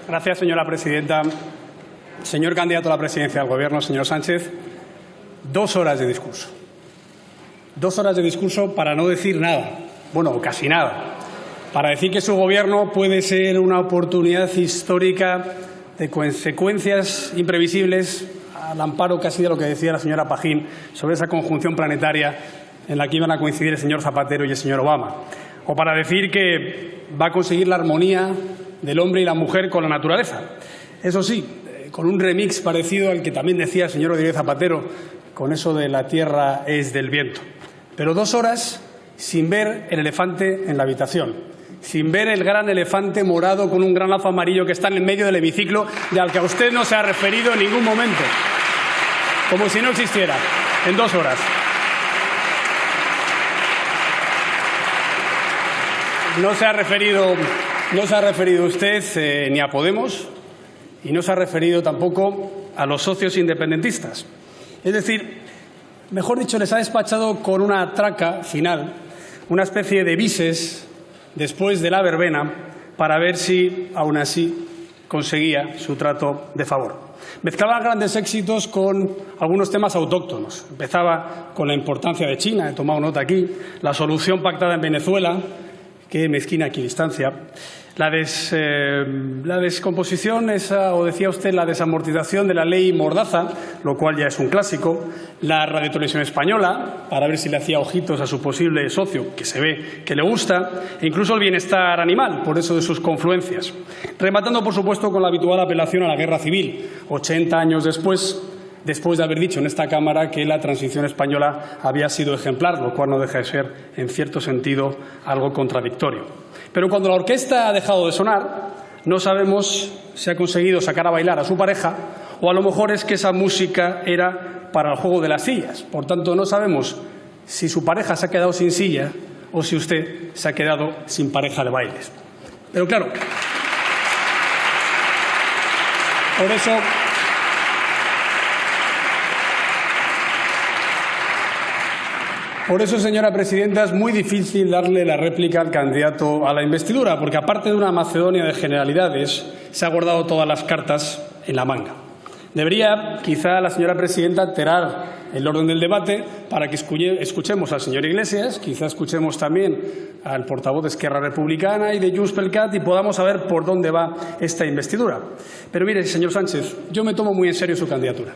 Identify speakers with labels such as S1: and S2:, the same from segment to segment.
S1: Gracias, señora presidenta. Señor candidato a la presidencia del Gobierno, señor Sánchez, 2 horas de discurso. 2 horas de discurso para no decir nada, bueno, casi nada. Para decir que su Gobierno puede ser una oportunidad histórica de consecuencias imprevisibles, al amparo casi de lo que decía la señora Pajín sobre esa conjunción planetaria en la que iban a coincidir el señor Zapatero y el señor Obama. O para decir que va a conseguir la armonía del hombre y la mujer con la naturaleza. Eso sí, con un remix parecido al que también decía el señor Rodríguez Zapatero, con eso de la tierra es del viento. Pero 2 horas sin ver el elefante en la habitación, sin ver el gran elefante morado con un gran lazo amarillo que está en el medio del hemiciclo y al que a usted no se ha referido en ningún momento, como si no existiera, en 2 horas. No se ha referido usted ni a Podemos y no se ha referido tampoco a los socios independentistas. Es decir, mejor dicho, les ha despachado con una traca final, una especie de bises después de la verbena para ver si, aún así, conseguía su trato de favor. Mezclaba grandes éxitos con algunos temas autóctonos. Empezaba con la importancia de China, he tomado nota aquí, la solución pactada en Venezuela, qué mezquina equidistancia, la descomposición, o decía usted, la desamortización de la ley Mordaza, lo cual ya es un clásico, la radiotelevisión española, para ver si le hacía ojitos a su posible socio, que se ve que le gusta, e incluso el bienestar animal, por eso de sus confluencias. Rematando, por supuesto, con la habitual apelación a la guerra civil, 80 años después de haber dicho en esta Cámara que la transición española había sido ejemplar, lo cual no deja de ser, en cierto sentido, algo contradictorio. Pero cuando la orquesta ha dejado de sonar, no sabemos si ha conseguido sacar a bailar a su pareja o a lo mejor es que esa música era para el juego de las sillas. Por tanto, no sabemos si su pareja se ha quedado sin silla o si usted se ha quedado sin pareja de bailes. Pero claro, Por eso, señora presidenta, es muy difícil darle la réplica al candidato a la investidura, porque aparte de una Macedonia de generalidades, se ha guardado todas las cartas en la manga. Debería, quizá, la señora presidenta alterar el orden del debate para que escuchemos al señor Iglesias, quizá escuchemos también al portavoz de Esquerra Republicana y de Junts pel Cat y podamos saber por dónde va esta investidura. Pero mire, señor Sánchez, yo me tomo muy en serio su candidatura.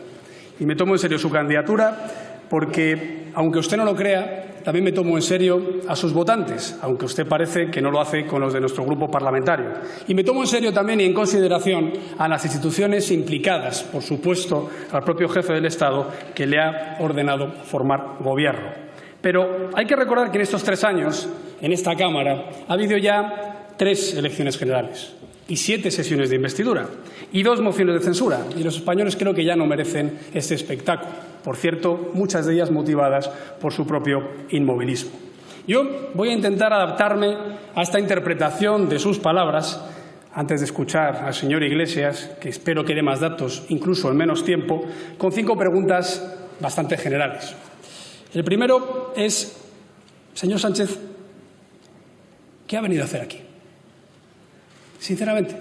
S1: Y me tomo en serio su candidatura porque, aunque usted no lo crea, también me tomo en serio a sus votantes, aunque usted parece que no lo hace con los de nuestro grupo parlamentario. Y me tomo en serio también y en consideración a las instituciones implicadas, por supuesto, al propio jefe del Estado que le ha ordenado formar gobierno. Pero hay que recordar que en estos 3 años, en esta Cámara, ha habido ya 3 elecciones generales y 7 sesiones de investidura y 2 mociones de censura. Y los españoles creo que ya no merecen este espectáculo. Por cierto, muchas de ellas motivadas por su propio inmovilismo. Yo voy a intentar adaptarme a esta interpretación de sus palabras antes de escuchar al señor Iglesias, que espero que dé más datos, incluso en menos tiempo, con 5 preguntas bastante generales. El primero es, señor Sánchez, ¿qué ha venido a hacer aquí? Sinceramente,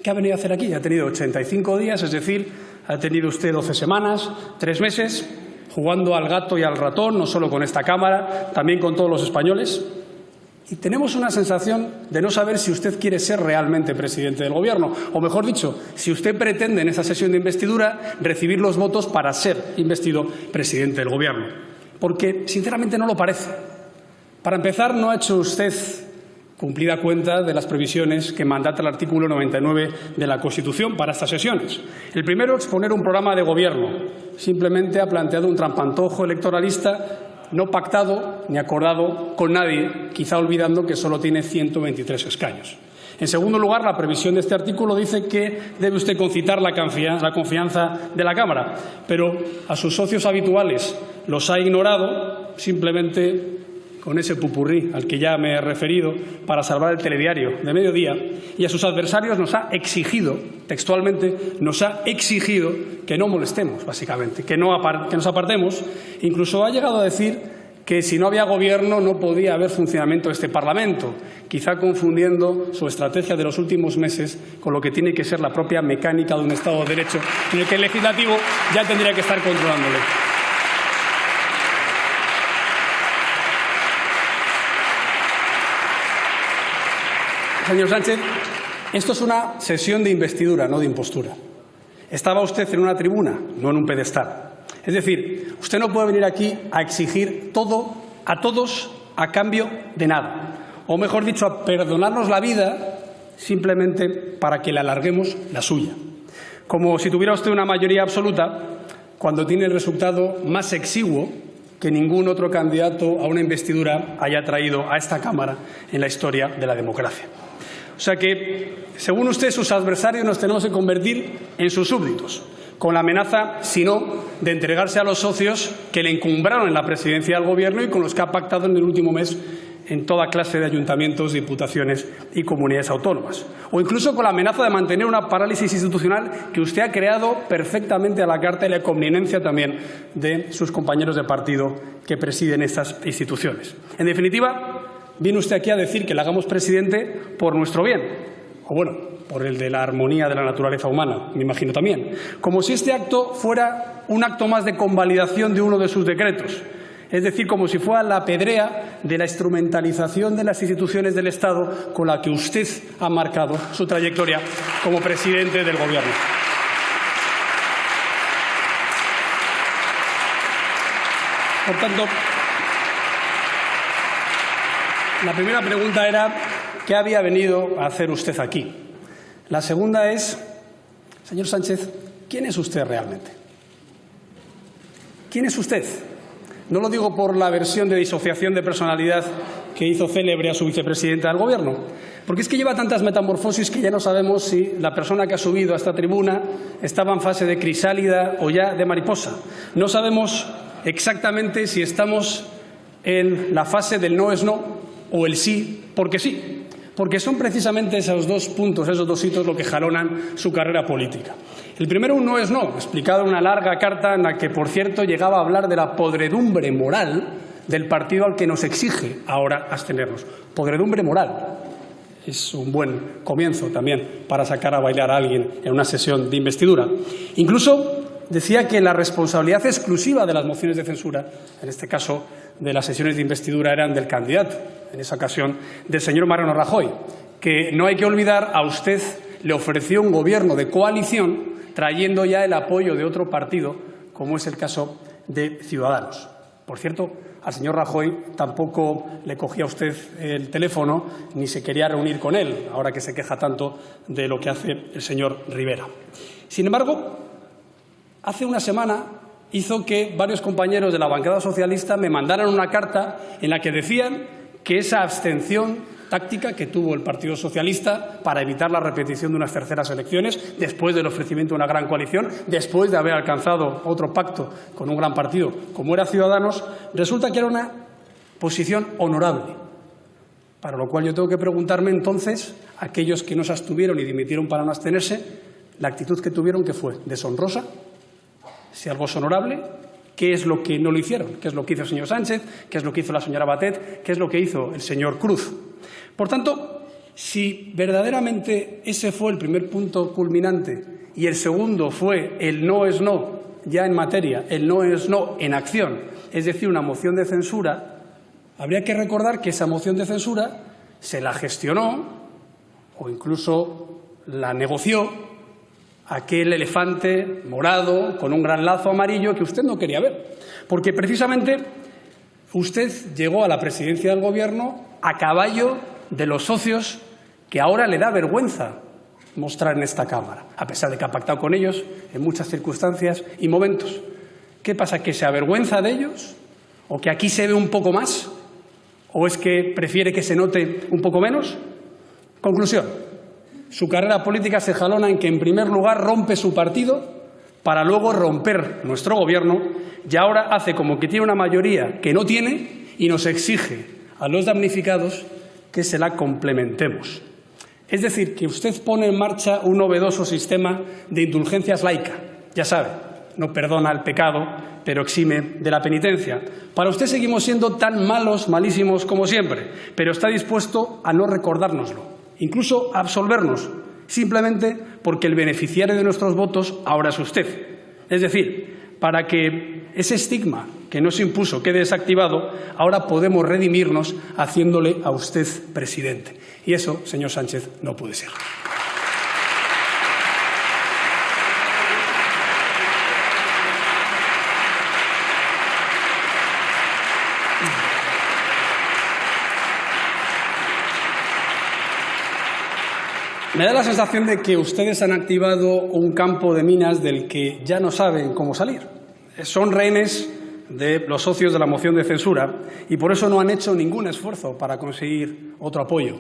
S1: ¿qué ha venido a hacer aquí? Ha tenido 85 días, es decir, ha tenido usted 12 semanas, 3 meses, jugando al gato y al ratón, no solo con esta Cámara, también con todos los españoles. Y tenemos una sensación de no saber si usted quiere ser realmente presidente del Gobierno, o mejor dicho, si usted pretende en esa sesión de investidura recibir los votos para ser investido presidente del Gobierno. Porque, sinceramente, no lo parece. Para empezar, no ha hecho usted cumplida cuenta de las previsiones que mandata el artículo 99 de la Constitución para estas sesiones. El primero, exponer un programa de gobierno. Simplemente ha planteado un trampantojo electoralista no pactado ni acordado con nadie, quizá olvidando que solo tiene 123 escaños. En segundo lugar, la previsión de este artículo dice que debe usted concitar la confianza de la Cámara, pero a sus socios habituales los ha ignorado simplemente con ese pupurrí al que ya me he referido para salvar el telediario de mediodía, y a sus adversarios nos ha exigido, textualmente, nos ha exigido que no molestemos, básicamente, que nos apartemos. Incluso ha llegado a decir que si no había gobierno no podía haber funcionamiento de este Parlamento, quizá confundiendo su estrategia de los últimos meses con lo que tiene que ser la propia mecánica de un Estado de Derecho, en el que el legislativo ya tendría que estar controlándole. Señor Sánchez, esto es una sesión de investidura, no de impostura. Estaba usted en una tribuna, no en un pedestal. Es decir, usted no puede venir aquí a exigir todo a todos a cambio de nada. O mejor dicho, a perdonarnos la vida simplemente para que le alarguemos la suya. Como si tuviera usted una mayoría absoluta cuando tiene el resultado más exiguo que ningún otro candidato a una investidura haya traído a esta Cámara en la historia de la democracia. O sea que, según usted, sus adversarios nos tenemos que convertir en sus súbditos, con la amenaza, si no, de entregarse a los socios que le encumbraron en la presidencia del Gobierno y con los que ha pactado en el último mes en toda clase de ayuntamientos, diputaciones y comunidades autónomas. O incluso con la amenaza de mantener una parálisis institucional que usted ha creado perfectamente a la carta y la connivencia también de sus compañeros de partido que presiden estas instituciones. En definitiva, viene usted aquí a decir que le hagamos presidente por nuestro bien, o bueno, por el de la armonía de la naturaleza humana, me imagino también, como si este acto fuera un acto más de convalidación de uno de sus decretos, es decir, como si fuera la pedrea de la instrumentalización de las instituciones del Estado con la que usted ha marcado su trayectoria como presidente del Gobierno. Por tanto, la primera pregunta era ¿qué había venido a hacer usted aquí? La segunda es, señor Sánchez, ¿quién es usted realmente? ¿Quién es usted? No lo digo por la versión de disociación de personalidad que hizo célebre a su vicepresidenta del Gobierno, porque es que lleva tantas metamorfosis que ya no sabemos si la persona que ha subido a esta tribuna estaba en fase de crisálida o ya de mariposa. No sabemos exactamente si estamos en la fase del no es no o el sí porque sí. Porque son precisamente esos dos puntos, esos dos hitos, lo que jalonan su carrera política. El primero, un no es no, explicado en una larga carta en la que, por cierto, llegaba a hablar de la podredumbre moral del partido al que nos exige ahora abstenernos. Podredumbre moral. Es un buen comienzo también para sacar a bailar a alguien en una sesión de investidura. Incluso decía que la responsabilidad exclusiva de las mociones de censura, en este caso de las sesiones de investidura, eran del candidato, en esa ocasión del señor Mariano Rajoy, que no hay que olvidar, a usted le ofreció un gobierno de coalición trayendo ya el apoyo de otro partido, como es el caso de Ciudadanos. Por cierto, al señor Rajoy tampoco le cogía usted el teléfono ni se quería reunir con él, ahora que se queja tanto de lo que hace el señor Rivera. Sin embargo, hace una semana hizo que varios compañeros de la bancada socialista me mandaran una carta en la que decían que esa abstención táctica que tuvo el Partido Socialista para evitar la repetición de unas terceras elecciones, después del ofrecimiento de una gran coalición, después de haber alcanzado otro pacto con un gran partido como era Ciudadanos, resulta que era una posición honorable. Para lo cual yo tengo que preguntarme entonces, aquellos que no se abstuvieron y dimitieron para no abstenerse, la actitud que tuvieron, ¿qué fue? ¿Deshonrosa? Si algo es honorable, ¿qué es lo que no lo hicieron? ¿Qué es lo que hizo el señor Sánchez? ¿Qué es lo que hizo la señora Batet? ¿Qué es lo que hizo el señor Cruz? Por tanto, si verdaderamente ese fue el primer punto culminante y el segundo fue el no es no ya en materia, el no es no en acción, es decir, una moción de censura, habría que recordar que esa moción de censura se la gestionó o incluso la negoció aquel elefante morado con un gran lazo amarillo que usted no quería ver. Porque precisamente usted llegó a la presidencia del Gobierno a caballo de los socios que ahora le da vergüenza mostrar en esta Cámara, a pesar de que ha pactado con ellos en muchas circunstancias y momentos. ¿Qué pasa? ¿Que se avergüenza de ellos? ¿O que aquí se ve un poco más? ¿O es que prefiere que se note un poco menos? Conclusión. Su carrera política se jalona en que, en primer lugar, rompe su partido para luego romper nuestro Gobierno y ahora hace como que tiene una mayoría que no tiene y nos exige a los damnificados que se la complementemos. Es decir, que usted pone en marcha un novedoso sistema de indulgencias laica, ya sabe, no perdona el pecado, pero exime de la penitencia. Para usted seguimos siendo tan malos, malísimos como siempre, pero está dispuesto a no recordárnoslo, incluso a absolvernos, simplemente porque el beneficiario de nuestros votos ahora es usted. Es decir, para que ese estigma que nos impuso quede desactivado, ahora podemos redimirnos haciéndole a usted presidente. Y eso, señor Sánchez, no puede ser. Me da la sensación de que ustedes han activado un campo de minas del que ya no saben cómo salir. Son rehenes de los socios de la moción de censura y por eso no han hecho ningún esfuerzo para conseguir otro apoyo.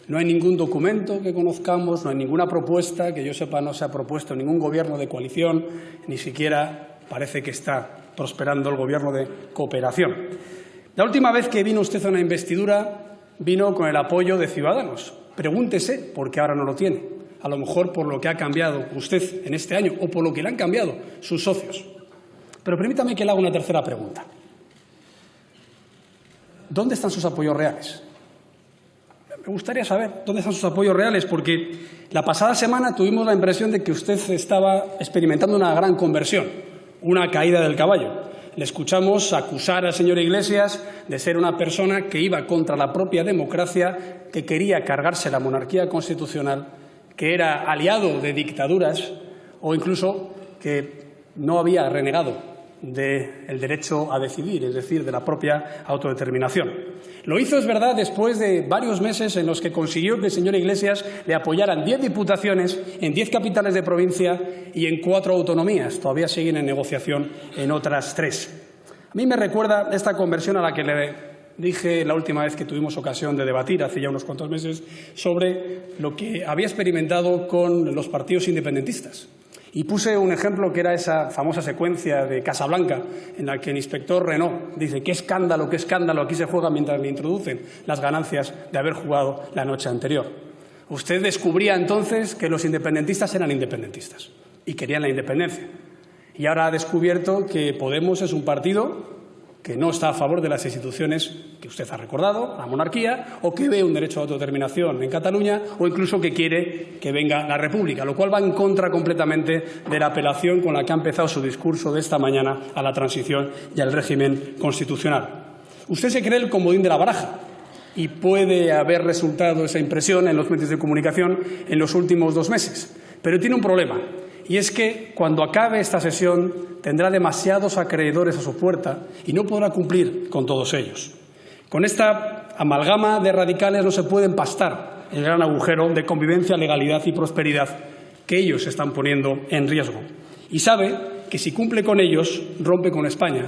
S1: No hay ningún documento que conozcamos, no hay ninguna propuesta, que yo sepa no se ha propuesto ningún gobierno de coalición, ni siquiera parece que está prosperando el gobierno de cooperación. La última vez que vino usted a una investidura vino con el apoyo de Ciudadanos. Pregúntese por qué ahora no lo tiene. A lo mejor por lo que ha cambiado usted en este año o por lo que le han cambiado sus socios. Pero permítame que le haga una tercera pregunta. ¿Dónde están sus apoyos reales? Me gustaría saber dónde están sus apoyos reales, porque la pasada semana tuvimos la impresión de que usted estaba experimentando una gran conversión, una caída del caballo. Le escuchamos acusar al señor Iglesias de ser una persona que iba contra la propia democracia, que quería cargarse la monarquía constitucional, que era aliado de dictaduras o incluso que no había renegado del derecho a decidir, es decir, de la propia autodeterminación. Lo hizo, es verdad, después de varios meses en los que consiguió que el señor Iglesias le apoyaran 10 diputaciones en 10 capitales de provincia y en 4 autonomías. Todavía siguen en negociación en otras 3. A mí me recuerda esta conversión a la que le dije la última vez que tuvimos ocasión de debatir, hace ya unos cuantos meses, sobre lo que había experimentado con los partidos independentistas. Y puse un ejemplo que era esa famosa secuencia de Casablanca en la que el inspector Renault dice qué escándalo, aquí se juega mientras le introducen las ganancias de haber jugado la noche anterior. Usted descubría entonces que los independentistas eran independentistas y querían la independencia. Y ahora ha descubierto que Podemos es un partido que no está a favor de las instituciones que usted ha recordado, la monarquía, o que ve un derecho a autodeterminación en Cataluña, o incluso que quiere que venga la República, lo cual va en contra completamente de la apelación con la que ha empezado su discurso de esta mañana a la transición y al régimen constitucional. Usted se cree el comodín de la baraja y puede haber resultado esa impresión en los medios de comunicación en los últimos 2 meses, pero tiene un problema. Y es que cuando acabe esta sesión tendrá demasiados acreedores a su puerta y no podrá cumplir con todos ellos. Con esta amalgama de radicales no se puede empastar el gran agujero de convivencia, legalidad y prosperidad que ellos están poniendo en riesgo. Y sabe que si cumple con ellos, rompe con España,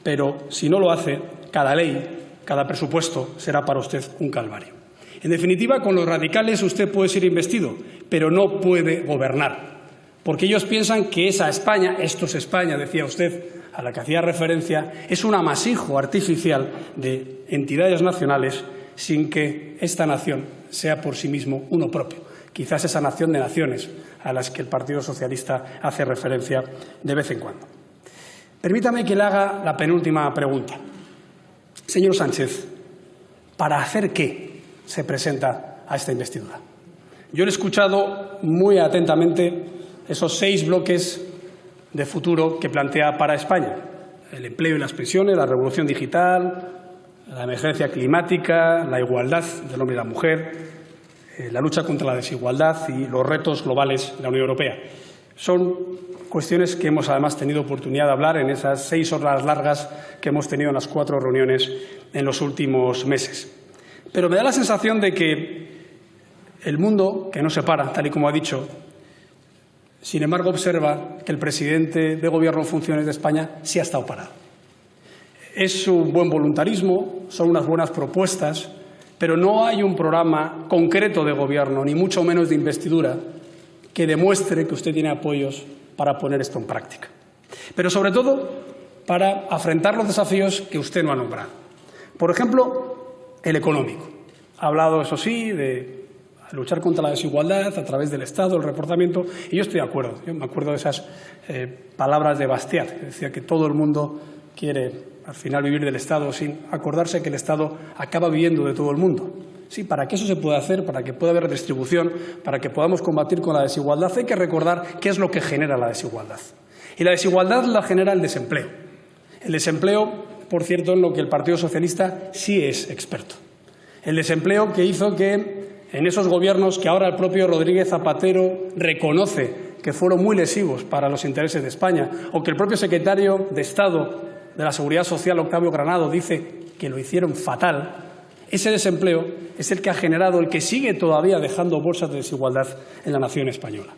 S1: pero si no lo hace, cada ley, cada presupuesto será para usted un calvario. En definitiva, con los radicales usted puede ser investido, pero no puede gobernar. Porque ellos piensan que esa España, esto es España, decía usted, a la que hacía referencia, es un amasijo artificial de entidades nacionales sin que esta nación sea por sí mismo uno propio. Quizás esa nación de naciones a las que el Partido Socialista hace referencia de vez en cuando. Permítame que le haga la penúltima pregunta. Señor Sánchez, ¿para hacer qué se presenta a esta investidura? Yo le he escuchado muy atentamente esos 6 bloques de futuro que plantea para España. El empleo y las pensiones, la revolución digital, la emergencia climática, la igualdad del hombre y la mujer, la lucha contra la desigualdad y los retos globales de la Unión Europea. Son cuestiones que hemos además tenido oportunidad de hablar en esas 6 horas largas que hemos tenido en las 4 reuniones en los últimos meses. Pero me da la sensación de que el mundo, que no se para, tal y como ha dicho, sin embargo, observa que el presidente de Gobierno en funciones de España sí ha estado parado. Es un buen voluntarismo, son unas buenas propuestas, pero no hay un programa concreto de Gobierno, ni mucho menos de investidura, que demuestre que usted tiene apoyos para poner esto en práctica. Pero, sobre todo, para afrontar los desafíos que usted no ha nombrado. Por ejemplo, el económico. Ha hablado, eso sí, de a luchar contra la desigualdad a través del Estado, el reforzamiento, y yo estoy de acuerdo. Yo me acuerdo de esas palabras de Bastiat, que decía que todo el mundo quiere al final vivir del Estado sin acordarse que el Estado acaba viviendo de todo el mundo. Sí, para que eso se pueda hacer, para que pueda haber redistribución, para que podamos combatir con la desigualdad, hay que recordar qué es lo que genera la desigualdad. Y la desigualdad la genera el desempleo. El desempleo, por cierto, en lo que el Partido Socialista sí es experto. El desempleo que hizo que en esos gobiernos que ahora el propio Rodríguez Zapatero reconoce que fueron muy lesivos para los intereses de España, o que el propio secretario de Estado de la Seguridad Social, Octavio Granado, dice que lo hicieron fatal, ese desempleo es el que ha generado, el que sigue todavía dejando bolsas de desigualdad en la nación española.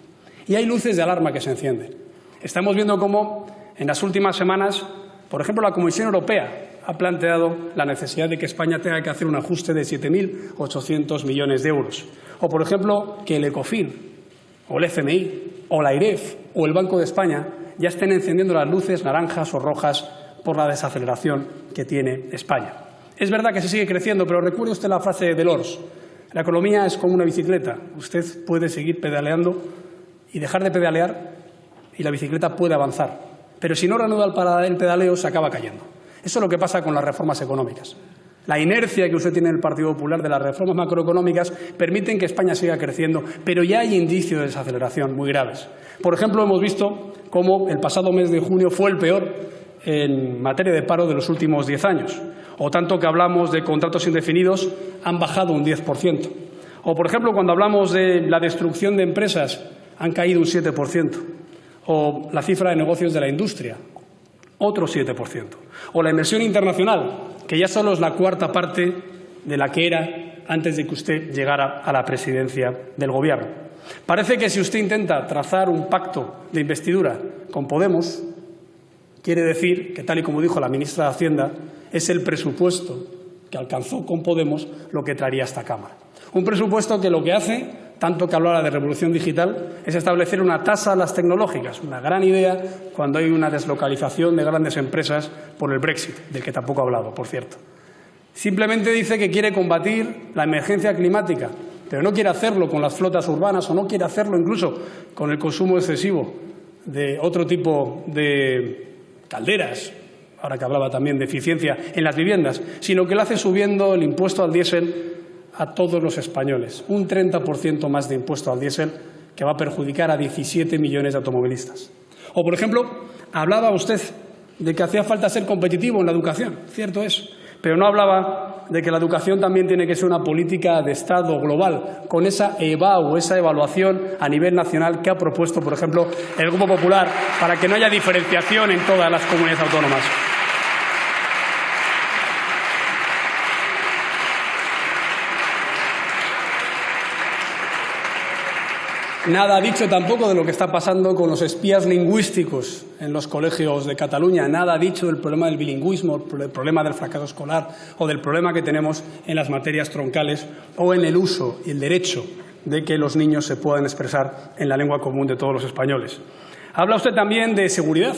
S1: Y hay luces de alarma que se encienden. Estamos viendo cómo en las últimas semanas, por ejemplo, la Comisión Europea ha planteado la necesidad de que España tenga que hacer un ajuste de 7.800 millones de euros. O, por ejemplo, que el ECOFIN, o el FMI, o la AIREF, o el Banco de España ya estén encendiendo las luces naranjas o rojas por la desaceleración que tiene España. Es verdad que se sigue creciendo, pero recuerde usted la frase de Delors. La economía es como una bicicleta. Usted puede seguir pedaleando y dejar de pedalear y la bicicleta puede avanzar. Pero si no reanuda el pedaleo, se acaba cayendo. Eso es lo que pasa con las reformas económicas. La inercia que usted tiene en el Partido Popular de las reformas macroeconómicas permiten que España siga creciendo, pero ya hay indicios de desaceleración muy graves. Por ejemplo, hemos visto cómo el pasado mes de junio fue el peor en materia de paro de los últimos 10 años. O tanto que hablamos de contratos indefinidos, han bajado un 10%. O, por ejemplo, cuando hablamos de la destrucción de empresas, han caído un 7%. O la cifra de negocios de la industria, otro 7%. O la inversión internacional, que ya solo es la cuarta parte de la que era antes de que usted llegara a la presidencia del Gobierno. Parece que si usted intenta trazar un pacto de investidura con Podemos, quiere decir que, tal y como dijo la ministra de Hacienda, es el presupuesto que alcanzó con Podemos lo que traería a esta Cámara. Un presupuesto que lo que hace, tanto que hablaba de revolución digital, es establecer una tasa a las tecnológicas, una gran idea cuando hay una deslocalización de grandes empresas por el Brexit, del que tampoco ha hablado, por cierto. Simplemente dice que quiere combatir la emergencia climática, pero no quiere hacerlo con las flotas urbanas o no quiere hacerlo incluso con el consumo excesivo de otro tipo de calderas, ahora que hablaba también de eficiencia en las viviendas, sino que lo hace subiendo el impuesto al diésel a todos los españoles, un 30% más de impuesto al diésel que va a perjudicar a 17 millones de automovilistas. O, por ejemplo, hablaba usted de que hacía falta ser competitivo en la educación, cierto es, pero no hablaba de que la educación también tiene que ser una política de Estado global, con esa EVAU, esa evaluación a nivel nacional que ha propuesto, por ejemplo, el Grupo Popular, para que no haya diferenciación en todas las comunidades autónomas. Nada ha dicho tampoco de lo que está pasando con los espías lingüísticos en los colegios de Cataluña. Nada ha dicho del problema del bilingüismo, del problema del fracaso escolar o del problema que tenemos en las materias troncales o en el uso y el derecho de que los niños se puedan expresar en la lengua común de todos los españoles. Habla usted también de seguridad,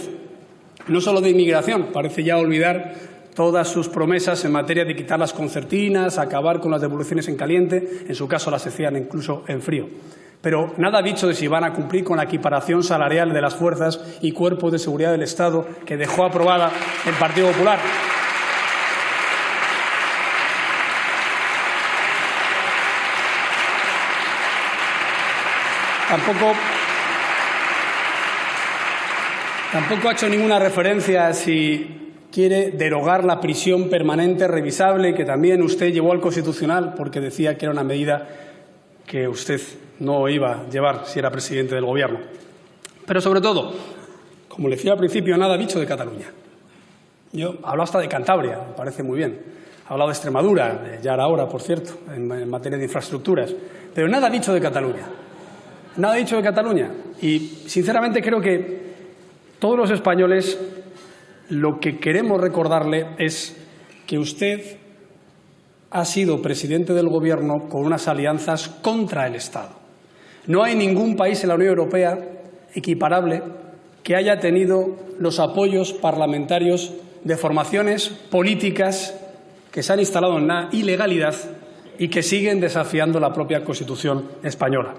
S1: no solo de inmigración. Parece ya olvidar todas sus promesas en materia de quitar las concertinas, acabar con las devoluciones en caliente, en su caso las hacían incluso en frío. Pero nada ha dicho de si van a cumplir con la equiparación salarial de las fuerzas y cuerpos de seguridad del Estado que dejó aprobada el Partido Popular. Tampoco ha hecho ninguna referencia a si quiere derogar la prisión permanente revisable, que también usted llevó al Constitucional porque decía que era una medida que usted no iba a llevar si era presidente del Gobierno. Pero, sobre todo, como le decía al principio, nada ha dicho de Cataluña. Yo hablo hasta de Cantabria, me parece muy bien. Ha hablado de Extremadura, ya era hora, por cierto, en materia de infraestructuras. Pero nada ha dicho de Cataluña. Nada ha dicho de Cataluña. Y, sinceramente, creo que todos los españoles lo que queremos recordarle es que usted ha sido presidente del Gobierno con unas alianzas contra el Estado. No hay ningún país en la Unión Europea equiparable que haya tenido los apoyos parlamentarios de formaciones políticas que se han instalado en la ilegalidad y que siguen desafiando la propia Constitución española.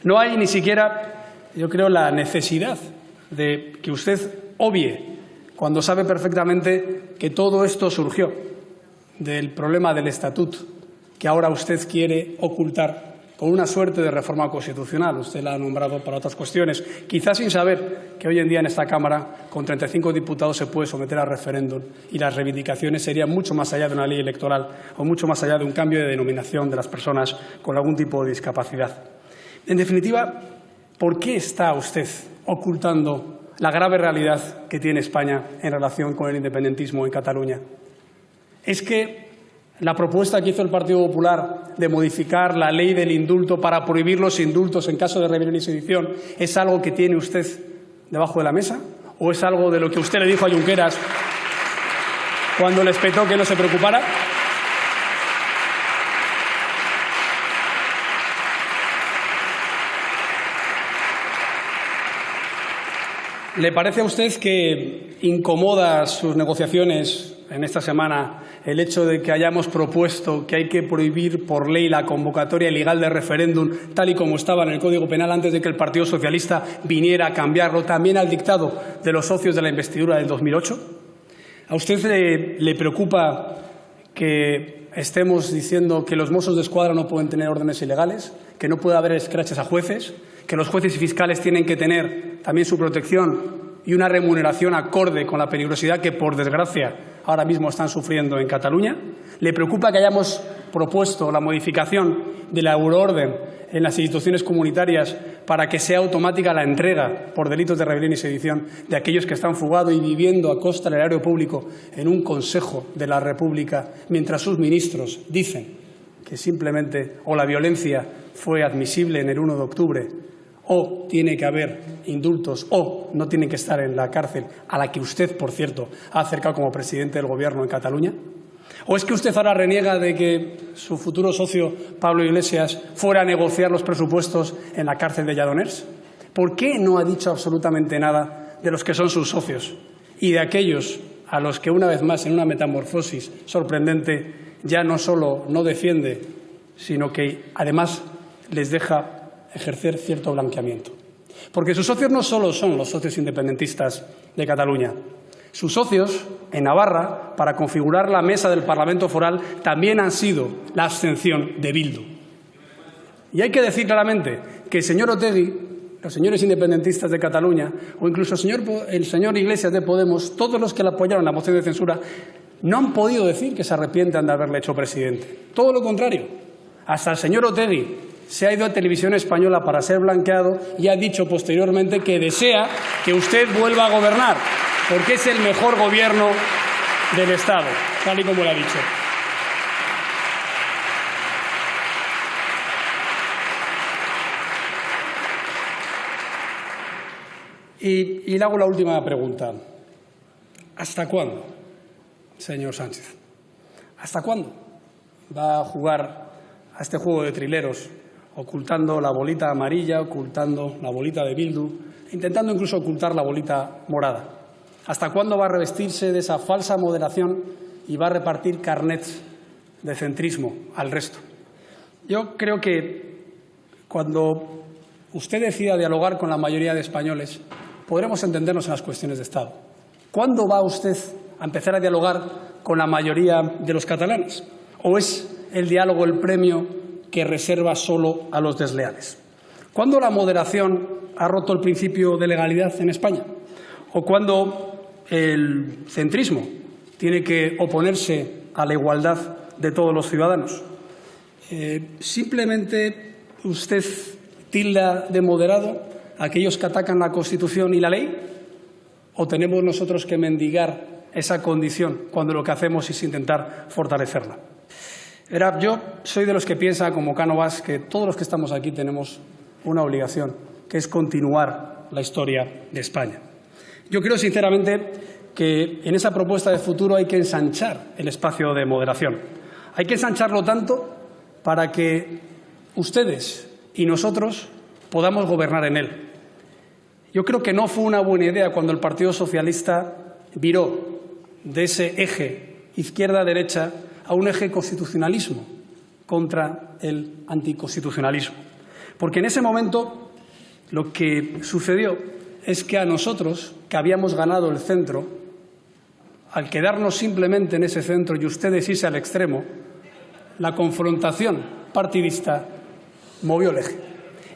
S1: No hay ni siquiera, yo creo, la necesidad de que usted obvie, cuando sabe perfectamente que todo esto surgió del problema del Estatut, que ahora usted quiere ocultar con una suerte de reforma constitucional. Usted la ha nombrado para otras cuestiones, quizás sin saber que hoy en día en esta Cámara, con 35 diputados, se puede someter a referéndum y las reivindicaciones serían mucho más allá de una ley electoral o mucho más allá de un cambio de denominación de las personas con algún tipo de discapacidad. En definitiva, ¿por qué está usted ocultando la grave realidad que tiene España en relación con el independentismo en Cataluña? ¿Es que la propuesta que hizo el Partido Popular de modificar la ley del indulto para prohibir los indultos en caso de rebelión y sedición es algo que tiene usted debajo de la mesa? ¿O es algo de lo que usted le dijo a Junqueras cuando le espetó que no se preocupara? ¿Le parece a usted que incomoda sus negociaciones en esta semana el hecho de que hayamos propuesto que hay que prohibir por ley la convocatoria ilegal de referéndum tal y como estaba en el Código Penal antes de que el Partido Socialista viniera a cambiarlo, también al dictado de los socios de la investidura del 2008? ¿A usted le preocupa que estemos diciendo que los Mossos de Escuadra no pueden tener órdenes ilegales, que no puede haber escraches a jueces, que los jueces y fiscales tienen que tener también su protección y una remuneración acorde con la peligrosidad que, por desgracia, ahora mismo están sufriendo en Cataluña? ¿Le preocupa que hayamos propuesto la modificación de la euroorden en las instituciones comunitarias para que sea automática la entrega por delitos de rebelión y sedición de aquellos que están fugados y viviendo a costa del erario público en un Consejo de la República, mientras sus ministros dicen que simplemente o la violencia fue admisible en el 1 de octubre o tiene que haber indultos o no tienen que estar en la cárcel, a la que usted, por cierto, ha acercado como presidente del Gobierno en Cataluña? ¿O es que usted ahora reniega de que su futuro socio, Pablo Iglesias, fuera a negociar los presupuestos en la cárcel de Lledoners? ¿Por qué no ha dicho absolutamente nada de los que son sus socios y de aquellos a los que, una vez más, en una metamorfosis sorprendente, ya no solo no defiende, sino que además les deja ejercer cierto blanqueamiento? Porque sus socios no solo son los socios independentistas de Cataluña. Sus socios en Navarra, para configurar la mesa del Parlamento Foral, también han sido la abstención de Bildu. Y hay que decir claramente que el señor Otegi, los señores independentistas de Cataluña o incluso el señor Iglesias de Podemos, todos los que le apoyaron la moción de censura, no han podido decir que se arrepientan de haberle hecho presidente. Todo lo contrario. Hasta el señor Otegi se ha ido a Televisión Española para ser blanqueado y ha dicho posteriormente que desea que usted vuelva a gobernar, porque es el mejor gobierno del Estado, tal y como le ha dicho. Y le hago la última pregunta. ¿Hasta cuándo, señor Sánchez? ¿Hasta cuándo va a jugar a este juego de trileros, ocultando la bolita amarilla, ocultando la bolita de Bildu, intentando incluso ocultar la bolita morada? ¿Hasta cuándo va a revestirse de esa falsa moderación y va a repartir carnets de centrismo al resto? Yo creo que cuando usted decida dialogar con la mayoría de españoles, podremos entendernos en las cuestiones de Estado. ¿Cuándo va usted a empezar a dialogar con la mayoría de los catalanes? ¿O es el diálogo el premio que reserva solo a los desleales? ¿Cuándo la moderación ha roto el principio de legalidad en España? ¿O cuándo el centrismo tiene que oponerse a la igualdad de todos los ciudadanos? ¿Simplemente usted tilda de moderado a aquellos que atacan la Constitución y la ley? ¿O tenemos nosotros que mendigar esa condición cuando lo que hacemos es intentar fortalecerla? Verá, yo soy de los que piensa, como Cánovas, que todos los que estamos aquí tenemos una obligación, que es continuar la historia de España. Yo creo, sinceramente, que en esa propuesta de futuro hay que ensanchar el espacio de moderación. Hay que ensancharlo tanto para que ustedes y nosotros podamos gobernar en él. Yo creo que no fue una buena idea cuando el Partido Socialista viró de ese eje izquierda-derecha a un eje constitucionalismo, contra el anticonstitucionalismo. Porque en ese momento lo que sucedió es que a nosotros, que habíamos ganado el centro, al quedarnos simplemente en ese centro y ustedes irse al extremo, la confrontación partidista movió el eje.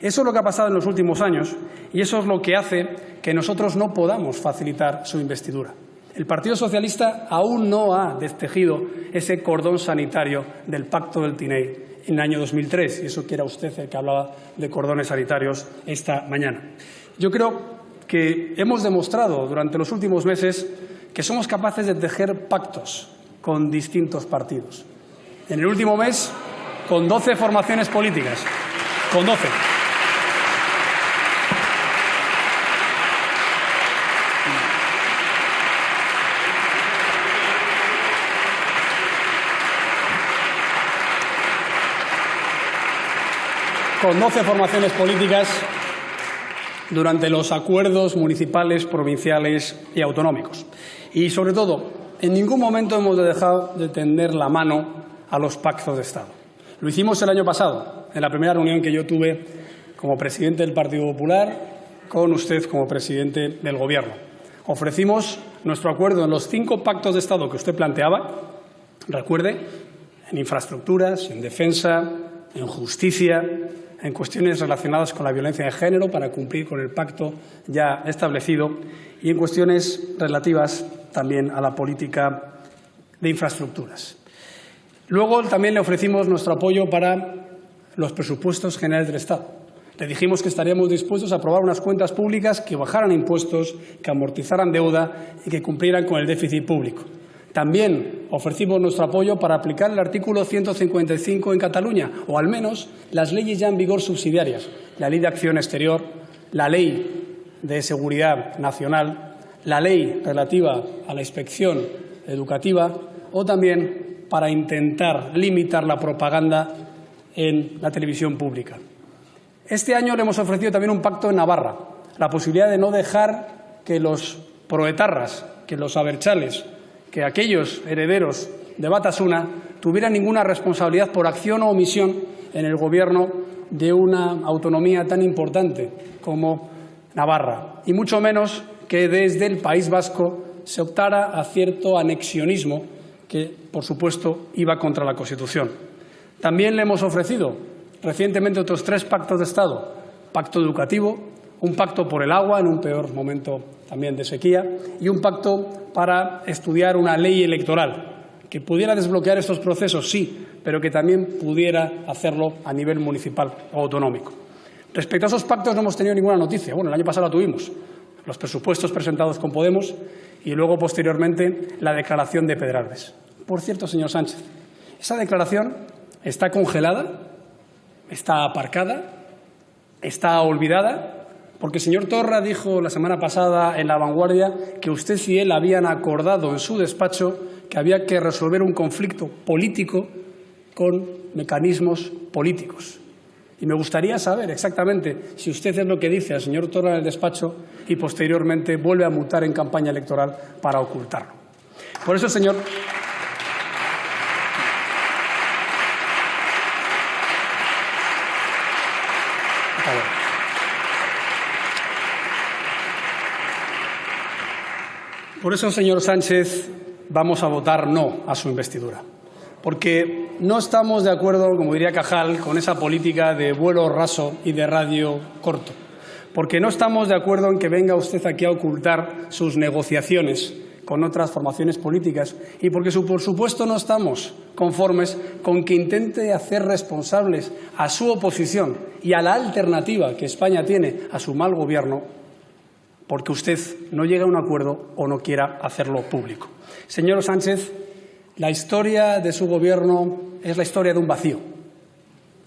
S1: Eso es lo que ha pasado en los últimos años y eso es lo que hace que nosotros no podamos facilitar su investidura. El Partido Socialista aún no ha destejido ese cordón sanitario del Pacto del Tinei en el año 2003, y eso que era usted el que hablaba de cordones sanitarios esta mañana. Yo creo que hemos demostrado durante los últimos meses que somos capaces de tejer pactos con distintos partidos. En el último mes, con 12 formaciones políticas. Con 12. Con 12 formaciones políticas durante los acuerdos municipales, provinciales y autonómicos. Y, sobre todo, en ningún momento hemos dejado de tender la mano a los pactos de Estado. Lo hicimos el año pasado, en la primera reunión que yo tuve como presidente del Partido Popular con usted como presidente del Gobierno. Ofrecimos nuestro acuerdo en los 5 pactos de Estado que usted planteaba, recuerde, en infraestructuras, en defensa, en justicia, en cuestiones relacionadas con la violencia de género para cumplir con el pacto ya establecido y en cuestiones relativas también a la política de infraestructuras. Luego también le ofrecimos nuestro apoyo para los presupuestos generales del Estado. Le dijimos que estaríamos dispuestos a aprobar unas cuentas públicas que bajaran impuestos, que amortizaran deuda y que cumplieran con el déficit público. También ofrecimos nuestro apoyo para aplicar el artículo 155 en Cataluña, o al menos las leyes ya en vigor subsidiarias, la Ley de Acción Exterior, la Ley de Seguridad Nacional, la Ley relativa a la inspección educativa o también para intentar limitar la propaganda en la televisión pública. Este año le hemos ofrecido también un pacto en Navarra, la posibilidad de no dejar que los proetarras, que los abertzales, que aquellos herederos de Batasuna tuvieran ninguna responsabilidad por acción o omisión en el gobierno de una autonomía tan importante como Navarra, y mucho menos que desde el País Vasco se optara a cierto anexionismo que, por supuesto, iba contra la Constitución. También le hemos ofrecido recientemente otros 3 pactos de Estado, pacto educativo, un pacto por el agua en un peor momento también de sequía y un pacto para estudiar una ley electoral que pudiera desbloquear estos procesos, sí, pero que también pudiera hacerlo a nivel municipal o autonómico. Respecto a esos pactos no hemos tenido ninguna noticia. Bueno, el año pasado la tuvimos, los presupuestos presentados con Podemos y luego, posteriormente, la declaración de Pedralbes. Por cierto, señor Sánchez, esa declaración está congelada, está aparcada, está olvidada, porque el señor Torra dijo la semana pasada en La Vanguardia que usted y él habían acordado en su despacho que había que resolver un conflicto político con mecanismos políticos. Y me gustaría saber exactamente si usted es lo que dice al señor Torra en el despacho y posteriormente vuelve a mutar en campaña electoral para ocultarlo. Por eso, señor. Por eso, señor Sánchez, vamos a votar no a su investidura. Porque no estamos de acuerdo, como diría Cajal, con esa política de vuelo raso y de radio corto. Porque no estamos de acuerdo en que venga usted aquí a ocultar sus negociaciones con otras formaciones políticas y porque, por supuesto, no estamos conformes con que intente hacer responsables a su oposición y a la alternativa que España tiene a su mal gobierno porque usted no llega a un acuerdo o no quiera hacerlo público. Señor Sánchez, la historia de su gobierno es la historia de un vacío.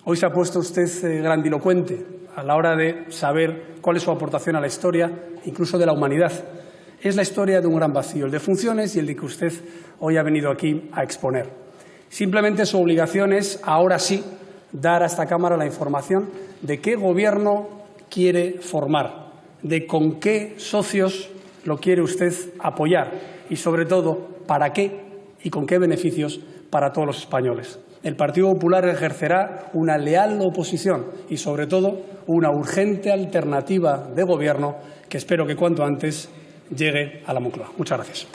S1: Hoy se ha puesto usted grandilocuente a la hora de saber cuál es su aportación a la historia, incluso de la humanidad. Es la historia de un gran vacío, el de funciones y el de que usted hoy ha venido aquí a exponer. Simplemente su obligación es, ahora sí, dar a esta Cámara la información de qué gobierno quiere formar, de con qué socios lo quiere usted apoyar y, sobre todo, para qué y con qué beneficios para todos los españoles. el Partido Popular ejercerá una leal oposición y, sobre todo, una urgente alternativa de gobierno que espero que cuanto antes llegue a la Moncloa. Muchas gracias.